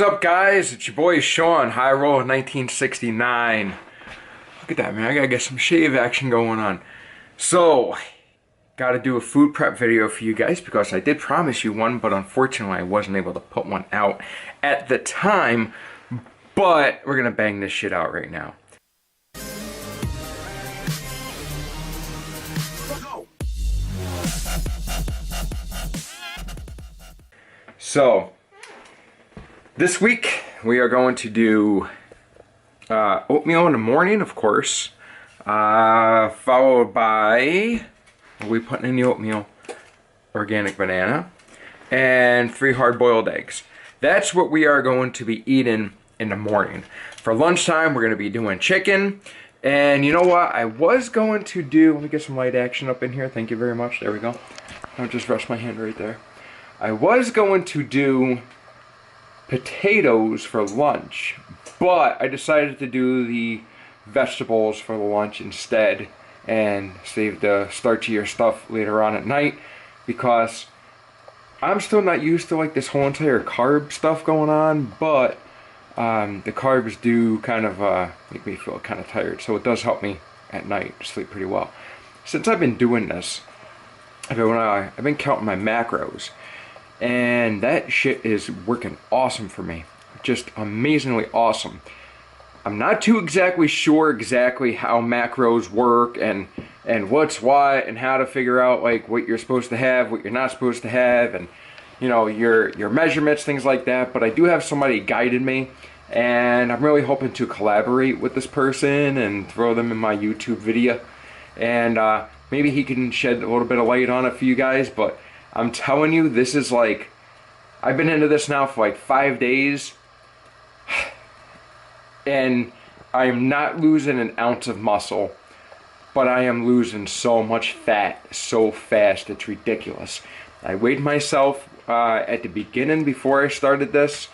What's up, guys? It's your boy Sean, High Roll 1969. Look at that, man. I gotta get some shave action going on. So, gotta do a food prep video for you guys because I did promise you one, but unfortunately I wasn't able to put one out at the time. But we're gonna bang this shit out right now. So, this week we are going to do oatmeal in the morning, of course, followed by, what are we putting in the oatmeal? Organic banana, and 3 hard-boiled eggs. That's what we are going to be eating in the morning. For lunchtime, we're going to be doing chicken. And you know what? I was going to do, let me get some light action up in here. Thank you very much. There we go. I'll just rest my hand right there. I was going to do potatoes for lunch, but I decided to do the vegetables for the lunch instead and save the starchier stuff later on at night because I'm still not used to like this whole entire carb stuff going on, but the carbs do kind of make me feel kind of tired, so it does help me at night sleep pretty well. Since I've been doing this, I've been counting my macros, and that shit is working awesome for me. Just amazingly awesome. I'm not too exactly sure how macros work and what's what and how to figure out like what you're supposed to have, what you're not supposed to have, and you know, your measurements, things like that. But I do have somebody guiding me, and I'm really hoping to collaborate with this person and throw them in my YouTube video, and maybe he can shed a little bit of light on it for you guys. But I'm telling you, this is like, I've been into this now for like 5 days, and I am not losing an ounce of muscle, but I am losing so much fat so fast, it's ridiculous. I weighed myself at the beginning before I started this,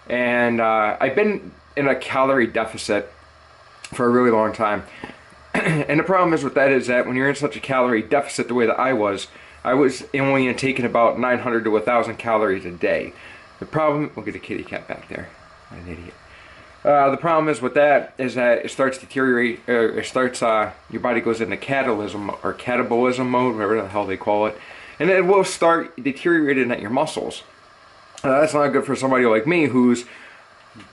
and I've been in a calorie deficit for a really long time. And the problem is with that is that when you're in such a calorie deficit the way that I was only taking about 900 to 1,000 calories a day. The problem, look at the kitty cat back there, what an idiot. The problem is with that is that it starts to deteriorate, your body goes into catalysis or catabolism mode, whatever the hell they call it, and it will start deteriorating at your muscles. That's not good for somebody like me who's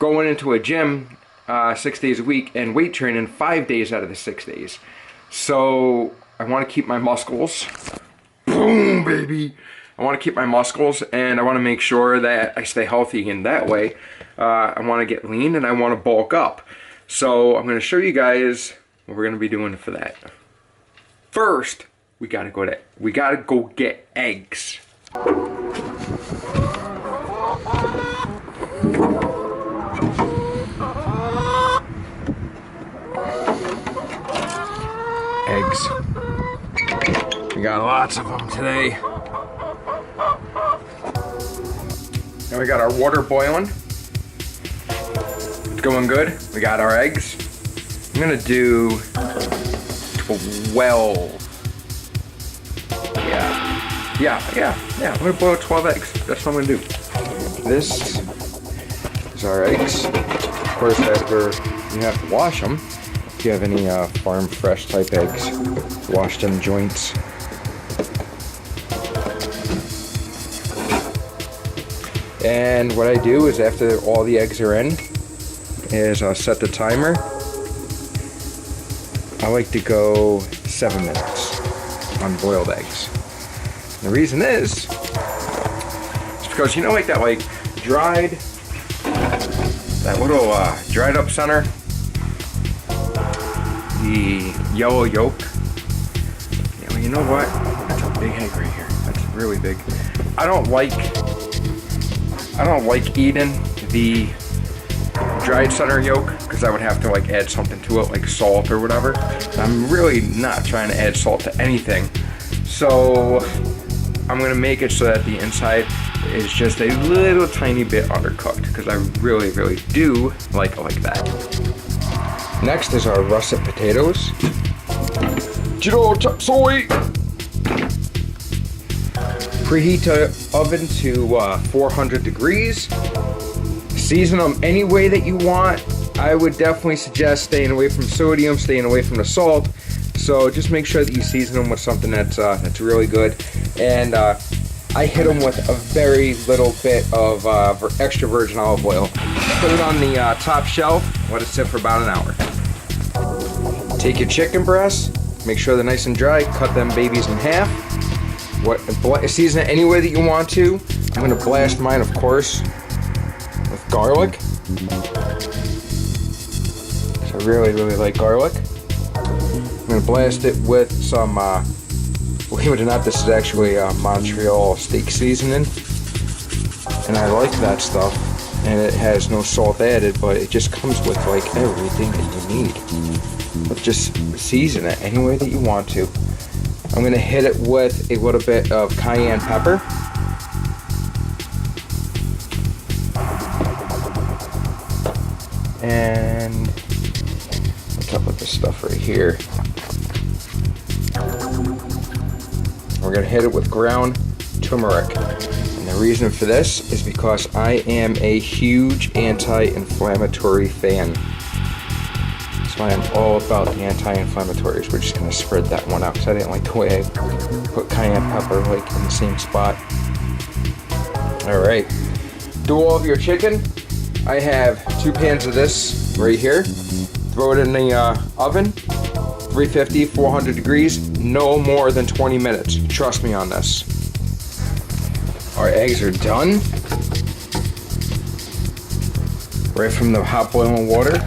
going into a gym 6 days a week and weight training 5 days out of the 6 days. So I want to keep my muscles. Boom, baby. I want to keep my muscles, and I want to make sure that I stay healthy in that way. I want to get lean, and I want to bulk up. So I'm going to show you guys what we're going to be doing for that. First, we gotta go get eggs. Eggs. We got lots of them today. And we got our water boiling. It's going good. We got our eggs. I'm gonna do 12. Yeah. I'm gonna boil 12 eggs. That's what I'm gonna do. This is our eggs. Of course, after you have to wash them. If you have any farm fresh type eggs, wash them joints. And what I do is after all the eggs are in, is I'll set the timer. I like to go 7 minutes on boiled eggs. And the reason is because, you know, like that like dried, that little dried up center, the yellow yolk. Yeah, well, you know what? That's a big egg right here. That's really big. I don't like eating the dried center yolk because I would have to like add something to it, like salt or whatever. I'm really not trying to add salt to anything. So I'm gonna make it so that the inside is just a little tiny bit undercooked because I really, really do like it like that. Next is our russet potatoes. Jiro chop suey. Preheat the oven to 400 degrees. Season them any way that you want. I would definitely suggest staying away from sodium, staying away from the salt. So just make sure that you season them with something that's really good. And I hit them with a very little bit of extra virgin olive oil. Put it on the top shelf, let it sit for about an hour. Take your chicken breasts, make sure they're nice and dry, cut them babies in half. Season it any way that you want to. I'm gonna blast mine, of course, with garlic. So I really, really like garlic. I'm gonna blast it with some, believe it or not, this is actually Montreal steak seasoning. And I like that stuff. And it has no salt added, but it just comes with like everything that you need. But just season it any way that you want to. I'm gonna hit it with a little bit of cayenne pepper. And what's up with this stuff right here? We're gonna hit it with ground turmeric. And the reason for this is because I am a huge anti-inflammatory fan. So I am all about the anti-inflammatories. We're just gonna spread that one out because I didn't like the way I put cayenne pepper like in the same spot. All right, do all of your chicken. I have 2 pans of this right here. Throw it in the oven, 350, 400 degrees, no more than 20 minutes. Trust me on this. Our eggs are done. Right from the hot boiling water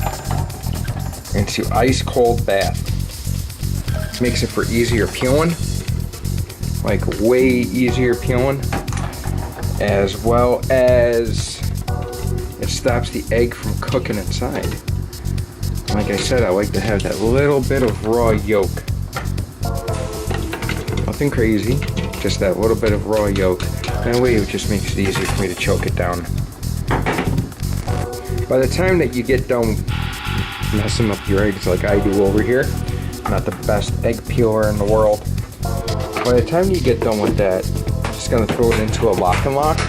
into ice cold bath. Makes it for easier peeling, like way easier peeling, as well as it stops the egg from cooking inside. Like I said, I like to have that little bit of raw yolk. Nothing crazy, just that little bit of raw yolk. That way it just makes it easier for me to choke it down. By the time that you get done messing up your eggs like I do over here, not the best egg peeler in the world. By the time you get done with that, I'm just gonna throw it into a lock and lock.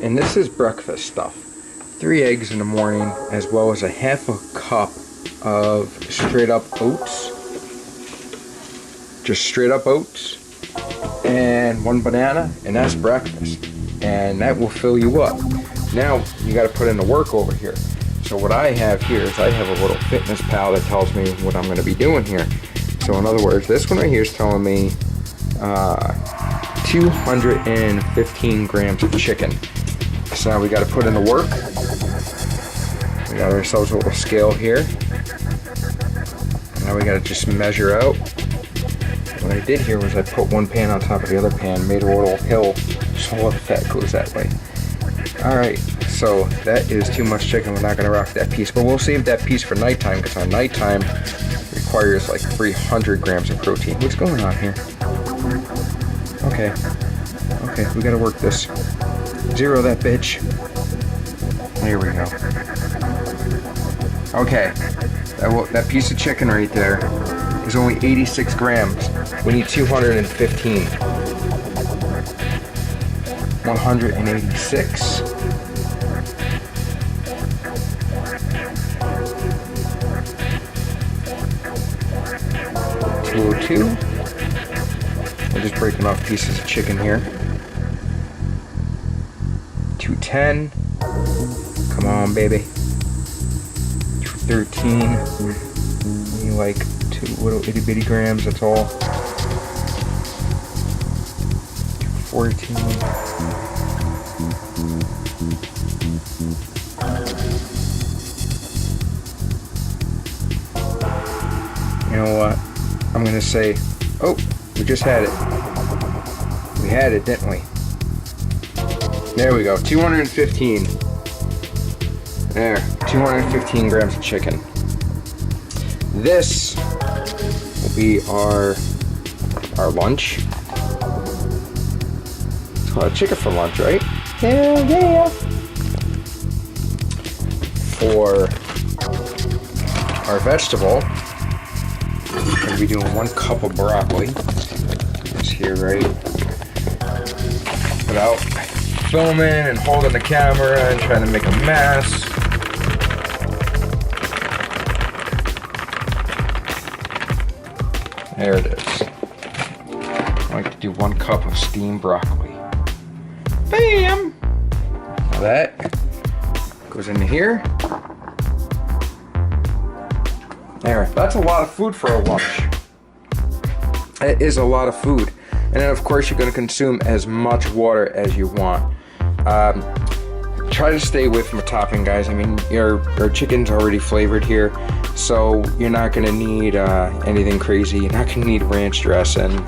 And this is breakfast stuff. 3 eggs in the morning, as well as a half a cup of straight up oats. Just straight up oats. And 1 banana, and that's breakfast. And that will fill you up. Now, you gotta put in the work over here. So what I have here is I have a little fitness pal that tells me what I'm gonna be doing here. So in other words, this one right here is telling me 215 grams of chicken. So now we gotta put in the work. We got ourselves a little scale here. Now we gotta just measure out. What I did here was I put 1 pan on top of the other pan, made a little hill, so all the fat goes that way. Alright, so that is too much chicken. We're not gonna rock that piece, but we'll save that piece for nighttime, because our nighttime requires like 300 grams of protein. What's going on here? Okay, we gotta work this. Zero that bitch. There we go. Okay, that piece of chicken right there is only 86 grams. We need 215. 186. 202. We're just breaking off pieces of chicken here. 210. Come on, baby. 213. Maybe like 2 little itty bitty grams, that's all. 214. You know what? I'm gonna say, oh, we just had it. We had it, didn't we? There we go, 215. There, 215 grams of chicken. This will be our lunch. It's called chicken for lunch, right? Hell yeah! For our vegetable, we're going to be doing 1 cup of broccoli. It's here, right? Put out filming and holding the camera and trying to make a mess. There it is. I like to do 1 cup of steamed broccoli. Bam! Now that goes into here. There, that's a lot of food for a lunch. It is a lot of food. And then of course you're gonna consume as much water as you want. Try to stay away from a topping, guys. I mean, your chicken's already flavored here, so you're not gonna need anything crazy. You're not gonna need ranch dressing.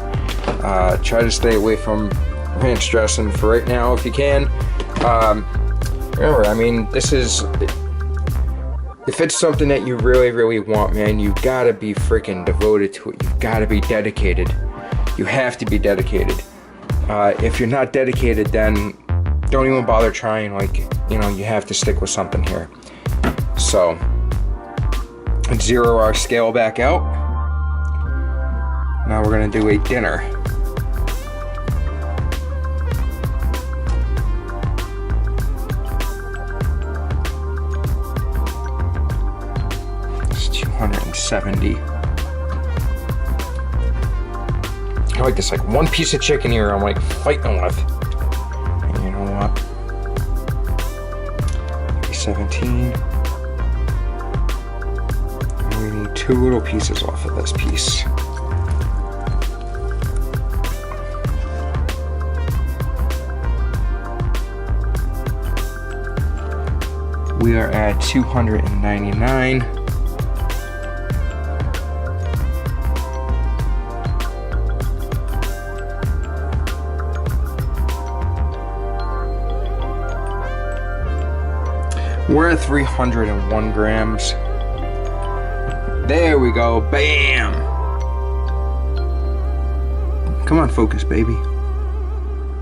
Try to stay away from ranch dressing for right now if you can. Remember, I mean, this is, if it's something that you really, really want, man, you gotta be freaking devoted to it. You've gotta be dedicated. You have to be dedicated. If you're not dedicated, then don't even bother trying. Like, you know, you have to stick with something here. So, zero our scale back out. Now we're gonna do a dinner. It's 270. I like this, like, 1 piece of chicken here I'm like fighting with. And you know what? 17. And we need 2 little pieces off of this piece. We are at 299. We're at 301 grams. There we go. Bam! Come on, focus, baby.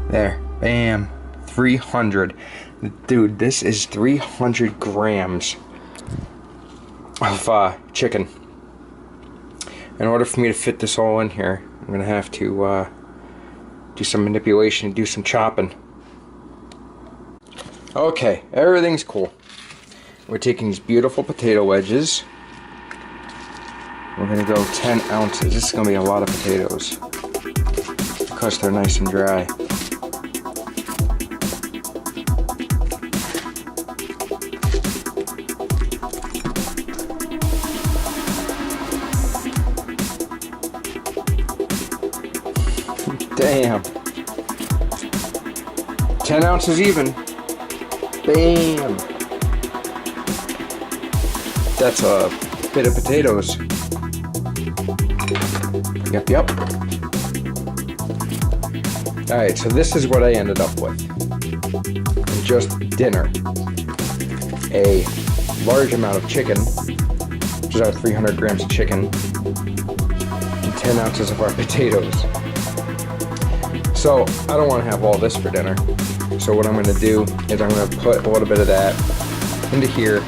There. Bam. 300. Dude, this is 300 grams of chicken. In order for me to fit this all in here, I'm going to have to do some manipulation, do some chopping. Okay, everything's cool. We're taking these beautiful potato wedges. We're gonna go 10 ounces. This is gonna be a lot of potatoes because they're nice and dry. Damn. 10 ounces even. Bam. That's a bit of potatoes. Yep. Alright, so this is what I ended up with. Just dinner. A large amount of chicken, which is our 300 grams of chicken, and 10 ounces of our potatoes. So, I don't want to have all this for dinner. So what I'm going to do is I'm going to put a little bit of that into here,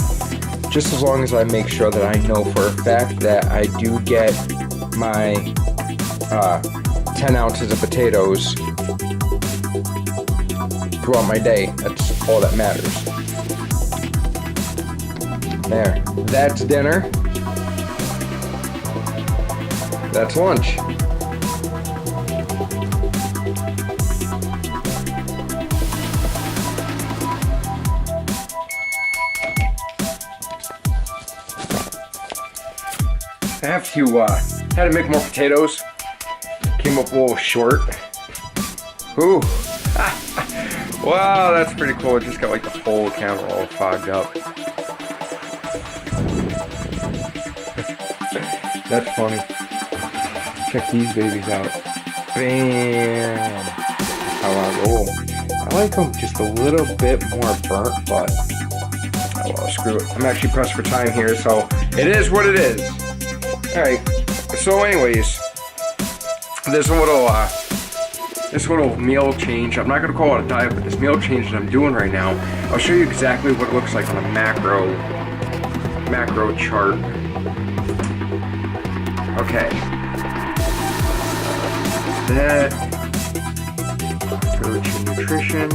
just as long as I make sure that I know for a fact that I do get my 10 ounces of potatoes throughout my day. That's all that matters. There. That's dinner. That's lunch. I have to, had to make more potatoes. Came up a little short. Ooh. Wow, that's pretty cool. It just got like the whole camera all fogged up. That's funny. Check these babies out. Bam. How I roll. I like them just a little bit more burnt, but oh well, screw it. I'm actually pressed for time here, so it is what it is. Alright, so anyways, this little meal change, I'm not going to call it a diet, but this meal change that I'm doing right now, I'll show you exactly what it looks like on a macro chart. Okay. That, go to nutrition.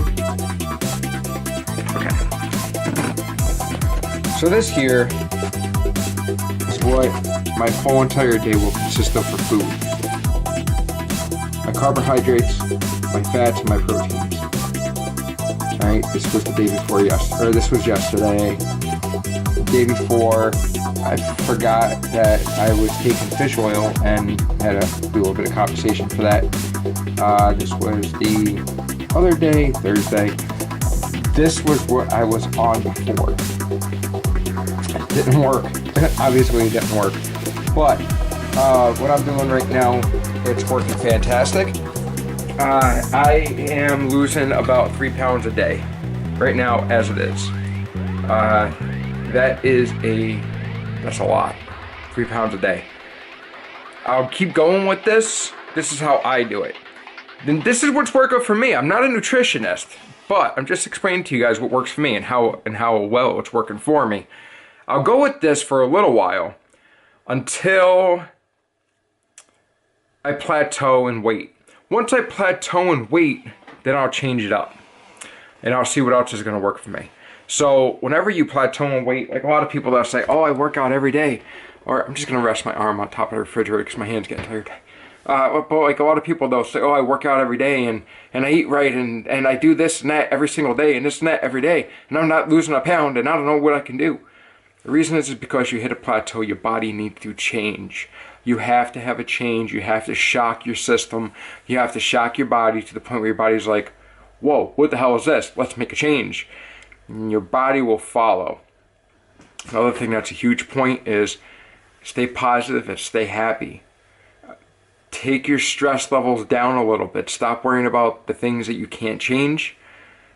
So this here is what my whole entire day will consist of for food. My carbohydrates, my fats, and my proteins. Alright, this was the day before yesterday, or this was yesterday. The day before, I forgot that I was taking fish oil and had to do a little bit of compensation for that. This was the other day, Thursday. This was what I was on before. It didn't work. Obviously it didn't work. But what I'm doing right now, it's working fantastic. I am losing about 3 pounds a day right now as it is. That's a lot. 3 pounds a day. I'll keep going with this. This is how I do it. Then this is what's working for me. I'm not a nutritionist, but I'm just explaining to you guys what works for me and how well it's working for me. I'll go with this for a little while until I plateau in weight. Once I plateau in weight, then I'll change it up. And I'll see what else is going to work for me. So whenever you plateau in weight, like a lot of people that say, oh, I work out every day. Or I'm just going to rest my arm on top of the refrigerator because my hand's getting tired. But like a lot of people, they'll say, oh, I work out every day and I eat right and I do this and that every single day and this and that every day. And I'm not losing a pound and I don't know what I can do. The reason is because you hit a plateau, your body needs to change. You have to have a change. You have to shock your system. You have to shock your body to the point where your body's like, whoa, what the hell is this? Let's make a change. And your body will follow. Another thing that's a huge point is stay positive and stay happy. Take your stress levels down a little bit. Stop worrying about the things that you can't change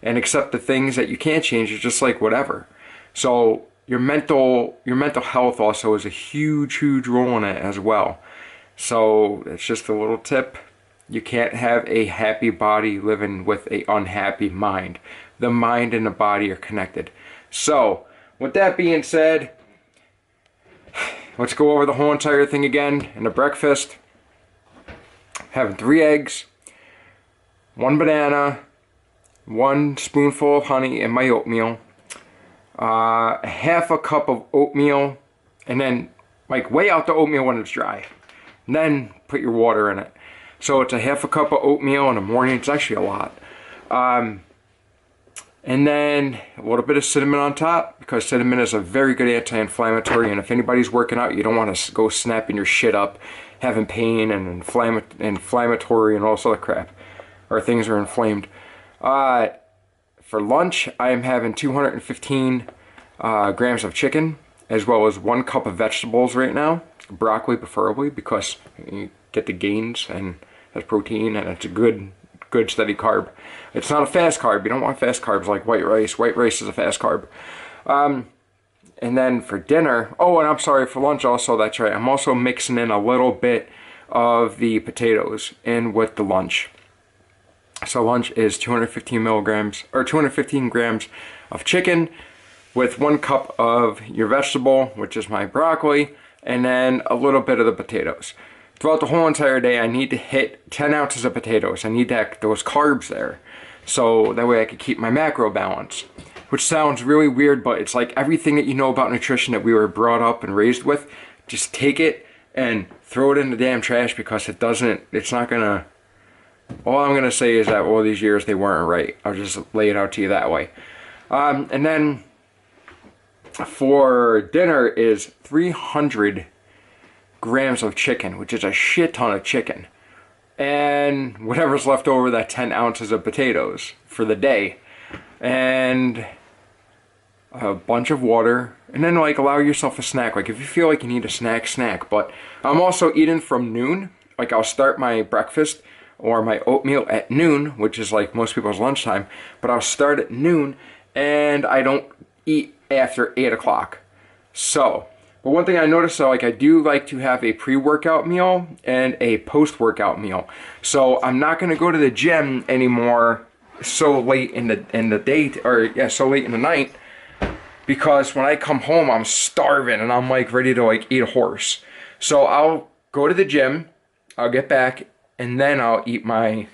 and accept the things that you can't change. It's just like whatever. So your mental health also is a huge role in it as well. So it's just a little tip. You can't have a happy body living with an unhappy mind. The mind and the body are connected. So with that being said, let's go over the whole entire thing again. In the breakfast, having 3 eggs, 1 banana, 1 spoonful of honey in my oatmeal, half a cup of oatmeal, and then like weigh out the oatmeal when it's dry. And then put your water in it. So it's a half a cup of oatmeal in the morning. It's actually a lot. And then a little bit of cinnamon on top, because cinnamon is a very good anti-inflammatory, and if anybody's working out, you don't want to go snapping your shit up, having pain and inflammatory and all sort of crap, or things are inflamed. For lunch, I am having 215 grams of chicken, as well as 1 cup of vegetables right now, broccoli preferably, because you get the gains and has protein and it's a good steady carb. It's not a fast carb. You don't want fast carbs like white rice. White rice is a fast carb. And then for dinner, oh, and I'm sorry, for lunch also, that's right, I'm also mixing in a little bit of the potatoes in with the lunch. So lunch is 215 grams of chicken with 1 cup of your vegetable, which is my broccoli, and then a little bit of the potatoes. Throughout the whole entire day, I need to hit 10 ounces of potatoes. I need those carbs there. So that way I can keep my macro balance. Which sounds really weird, but it's like everything that you know about nutrition that we were brought up and raised with. Just take it and throw it in the damn trash, because it's not gonna, all I'm gonna say is that all these years they weren't right. I'll just lay it out to you that way. And then for dinner is 300 grams of chicken, which is a shit ton of chicken, and whatever's left over, that 10 ounces of potatoes for the day, and a bunch of water, and then like allow yourself a snack. Like if you feel like you need a snack. But I'm also eating from noon. Like I'll start my breakfast or my oatmeal at noon, which is like most people's lunchtime, but I'll start at noon and I don't eat after 8 o'clock. So, but one thing I noticed, so like I do like to have a pre-workout meal and a post-workout meal. So I'm not gonna go to the gym anymore so late in the day, or yeah, so late in the night, because when I come home I'm starving and I'm like ready to like eat a horse. So I'll go to the gym, I'll get back, and then I'll eat my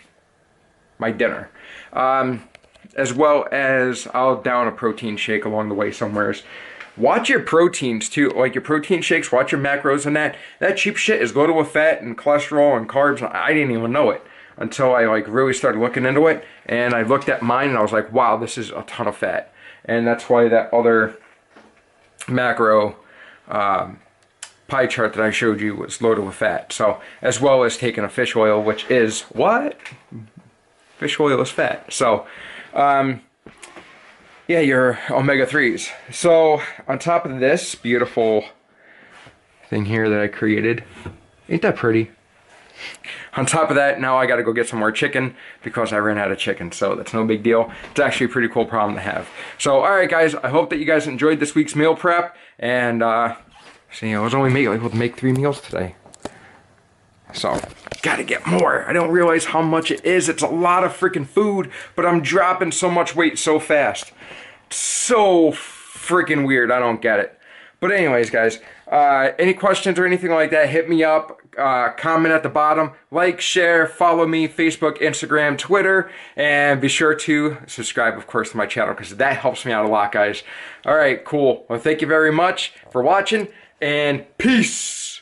dinner. As well as I'll down a protein shake along the way somewhere. watch your proteins too, like your protein shakes, watch your macros and that. That cheap shit is loaded with fat and cholesterol and carbs. I didn't even know it until I like really started looking into it. And I looked at mine and I was like, wow, this is a ton of fat. And that's why that other macro pie chart that I showed you was loaded with fat. So, as well as taking a fish oil, which is what? Fish oil is fat. So, yeah, your omega-3s. So, on top of this beautiful thing here that I created, ain't that pretty? On top of that, now I gotta go get some more chicken because I ran out of chicken, so that's no big deal. It's actually a pretty cool problem to have. So, alright guys, I hope that you guys enjoyed this week's meal prep, and see, I was only able to make 3 meals today. So, gotta get more. I don't realize how much it is. It's a lot of freaking food, but I'm dropping so much weight so fast. So freaking weird, I don't get it. But anyways, guys, any questions or anything like that, hit me up. Comment at the bottom, like, share, follow me, Facebook, Instagram, Twitter, and be sure to subscribe, of course, to my channel, because that helps me out a lot, guys. Alright, cool. Well, thank you very much for watching, and peace!